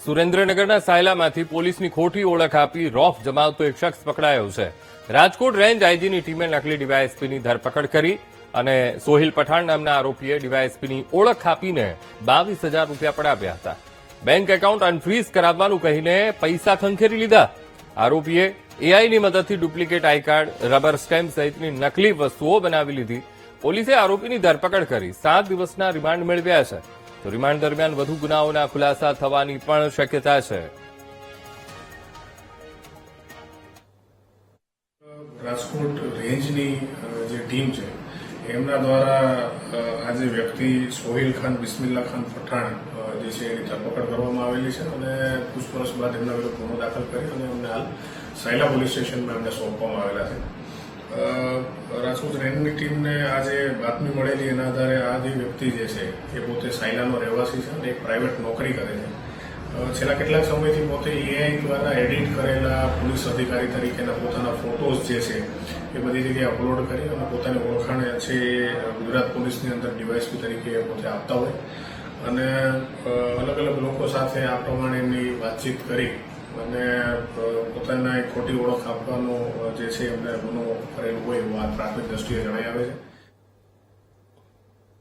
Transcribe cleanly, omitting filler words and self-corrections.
સુરેન્દ્રનગરના સાયલામાંથી પોલીસની ખોટી ઓળખ આપી રોફ જમાવતો એક શખ્સ પકડાયો છે. રાજકોટ રેન્જ આઈજીની ટીમે નકલી ડીવાયએસપીની ધરપકડ કરી અને સોહિલ પઠાણ નામના આરોપીએ ડીવાયએસપીની ઓળખ આપીને 22,000 રૂપિયા પડાવ્યા હતા. બેંક એકાઉન્ટ અનફ્રીઝ કરાવવાનું કહીને પૈસા ખંખેરી લીધા. આરોપીએ એઆઈની મદદથી duplicate I card, rubber stamp સહિતની નકલી વસ્તુઓ બનાવી લીધી. પોલીસે આરોપીની ધરપકડ કરી 7 દિવસના રિમાન્ડ મેળવ્યા છે. તો રિમાન્ડ દરમિયાન વધુ ગુનાઓના ખુલાસા થવાની પણ શક્યતા છે. રાજકોટ રેન્જની જે ટીમ છે એમના દ્વારા આજે વ્યક્તિ સોહિલ ખાન બિસ્મિલ્લા ખાન પઠાણ જે છે એની ધરપકડ કરવામાં આવેલી છે અને પૂછપરછ બાદ એમના વિરુદ્ધ ગુનો દાખલ કરી અને અમને હાલ સાયલા પોલીસ સ્ટેશનમાં એમને સોંપવામાં આવેલા છે. રાજકોટ રેન્જની ટીમને આજે બાતમી મળેલી એના આધારે આ જે વ્યક્તિ જે છે એ પોતે સાયલાનો રહેવાસી છે અને એક પ્રાઇવેટ નોકરી કરે છે. છેલ્લા કેટલાક સમયથી પોતે એઆઈ દ્વારા એડિટ કરેલા પોલીસ અધિકારી તરીકેના પોતાના ફોટોઝ જે છે એ બધી જગ્યાએ અપલોડ કરી અને પોતાની ઓળખાણ છે એ ગુજરાત પોલીસની અંદર ડીવાયએસપી તરીકે પોતે આપતા હોય અને અલગ અલગ લોકો સાથે આ પ્રમાણેની વાતચીત કરી અને પોતાના એક ખોટી ઓળખ આપવાનો જે છે એમને ગુનો કરેલો હોય એવું આ પ્રાથમિક દ્રષ્ટિએ જણાઈ આવે છે.